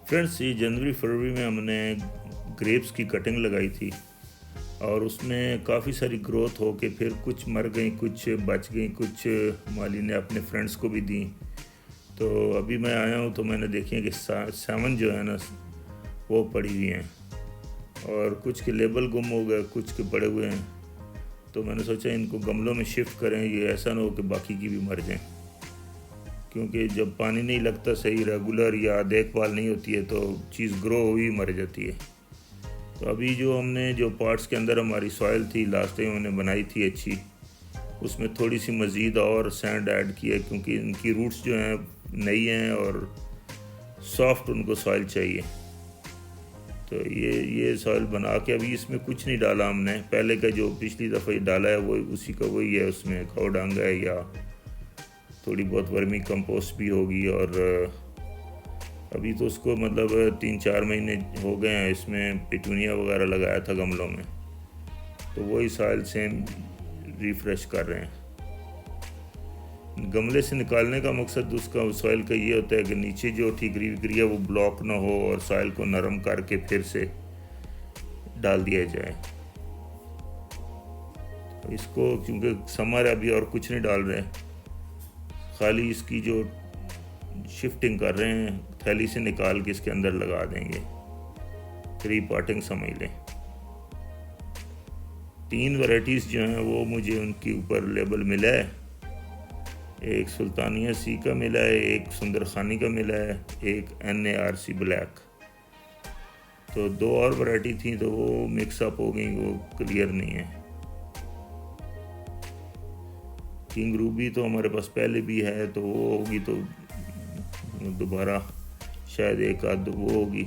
Friends, ये जनवरी फरवरी में हमने ग्रेप्स की कटिंग लगाई थी और उसमें काफ़ी सारी ग्रोथ हो के फिर कुछ मर गई, कुछ बच गई, कुछ माली ने अपने फ्रेंड्स को भी दी। तो अभी मैं आया हूँ तो मैंने देखी है कि 7 जो है ना वो पड़ी हुई हैं और कुछ के लेबल गुम हो गए, कुछ के पड़े हुए हैं। तो मैंने सोचा इनको गमलों में शिफ्ट करें, ये ऐसा ना हो कि बाकी की भी मर जाएं, क्योंकि जब पानी नहीं लगता सही रेगुलर या देखभाल नहीं होती है तो चीज़ ग्रो हुई मर जाती है। तो अभी जो हमने जो पार्ट्स के अंदर हमारी सॉइल थी लास्ट टाइम हमने बनाई थी अच्छी, उसमें थोड़ी सी मज़ीद और सैंड ऐड किया, क्योंकि इनकी रूट्स जो हैं नई हैं और सॉफ्ट उनको सॉइल चाहिए। तो ये सॉइल बना के अभी इसमें कुछ नहीं डाला हमने, पहले का जो पिछली दफ़ा डाला है वो उसी का वही है। उसमें काऊ डांग है या थोड़ी बहुत वर्मी कंपोस्ट भी होगी, और अभी तो उसको मतलब 3-4 महीने हो गए हैं। इसमें पिटूनिया वगैरह लगाया था गमलों में, तो वही सॉइल सेम रिफ़्रेश कर रहे हैं। गमले से निकालने का मकसद उसका सॉइल का ये होता है कि नीचे जो ठीकरी विकरी है वो ब्लॉक ना हो और सॉइल को नरम करके फिर से डाल दिया जाए। तो इसको क्योंकि समर अभी और कुछ नहीं डाल रहे, खाली इसकी जो शिफ्टिंग कर रहे हैं, थैली से निकाल के इसके अंदर लगा देंगे। 3 पॉटिंग समझ लें। 3 वैरायटीज़ जो हैं वो मुझे उनके ऊपर लेबल मिला है। एक सुल्तानिया सी का मिला है, एक सुंदर खानी का मिला है, एक NARC ब्लैक। तो 2 और वैरायटी थी तो वो मिक्सअप हो गई, वो क्लियर नहीं है। किंग रूबी तो हमारे पास पहले भी है, तो वो होगी तो दोबारा शायद एक आध वो होगी।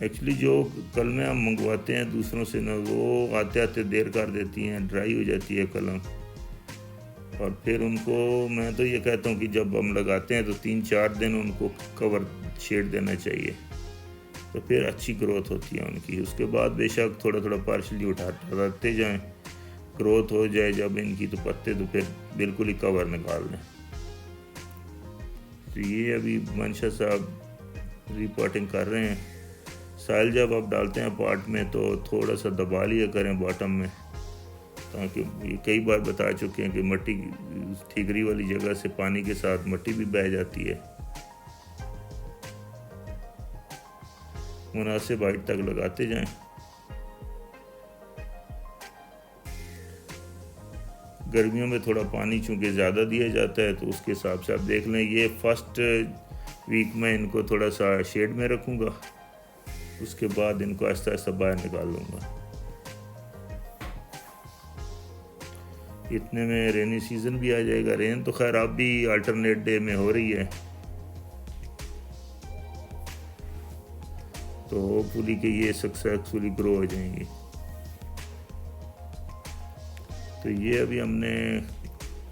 एक्चुअली जो कलमें हम मंगवाते हैं दूसरों से ना, वो आते आते देर कर देती हैं, ड्राई हो जाती है कलम। और फिर उनको मैं तो ये कहता हूँ कि जब हम लगाते हैं तो 3-4 दिन उनको कवर शेड देना चाहिए, तो फिर अच्छी ग्रोथ होती है उनकी। उसके बाद बेशक थोड़ा थोड़ा पार्शली उठाते जाएं, ग्रोथ हो जाए जब इनकी तो पत्ते, तो फिर बिल्कुल ही कवर निकाल दें। तो ये अभी मंशा साहब रिपोर्टिंग कर रहे हैं। सॉइल जब आप डालते हैं पॉट में तो थोड़ा सा दबा लिया करें बॉटम में, ताकि ये कई बार बता चुके हैं कि मट्टी ठीकरी वाली जगह से पानी के साथ मट्टी भी बह जाती है। मुनासिब हाइट तक लगाते जाएं। गर्मियों में थोड़ा पानी चूँकि ज़्यादा दिया जाता है तो उसके हिसाब से आप देख लें। ये फर्स्ट वीक में इनको थोड़ा सा शेड में रखूँगा, उसके बाद इनको आहिस्ता आहिस्ता बाहर निकाल लूँगा। इतने में रेनी सीज़न भी आ जाएगा। रेन तो खैर अब भी अल्टरनेट डे में हो रही है, तो होपफुली कि ये सक्सेसफुली ग्रो हो जाएंगी। तो ये अभी हमने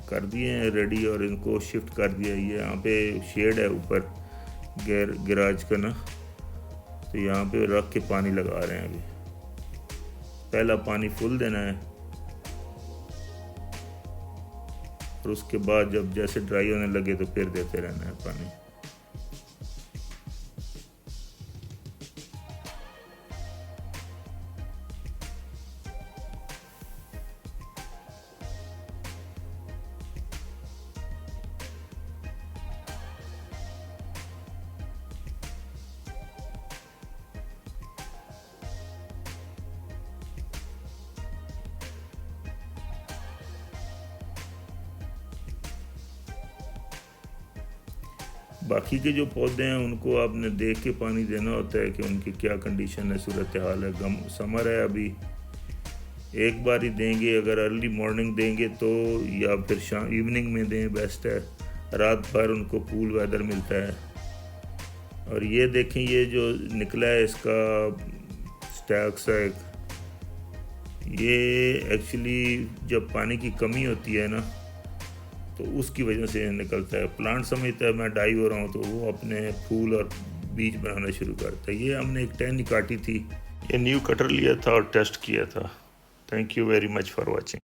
कर दिए हैं रेडी और इनको शिफ्ट कर दिया। ये यहाँ पे शेड है ऊपर गैराज का ना, तो यहाँ पे रख के पानी लगा रहे हैं। अभी पहला पानी फुल देना है और उसके बाद जब जैसे ड्राई होने लगे तो फिर देते रहना है पानी। बाकी के जो पौधे हैं उनको आपने देख के पानी देना होता है कि उनकी क्या कंडीशन है, सूरत हाल है। समर है अभी, एक बार ही देंगे। अगर अर्ली मॉर्निंग देंगे तो, या फिर शाम इवनिंग में दें बेस्ट है। रात भर उनको कूल वेदर मिलता है। और ये देखें, ये जो निकला है इसका स्टैक्स है, ये एक्चुअली जब पानी की कमी होती है ना तो उसकी वजह से निकलता है। प्लांट समझता है मैं डाई हो रहा हूँ तो वो अपने फूल और बीज बनाना शुरू करता है। ये हमने एक टहनी काटी थी, ये न्यू कटर लिया था और टेस्ट किया था। Thank you very much for watching.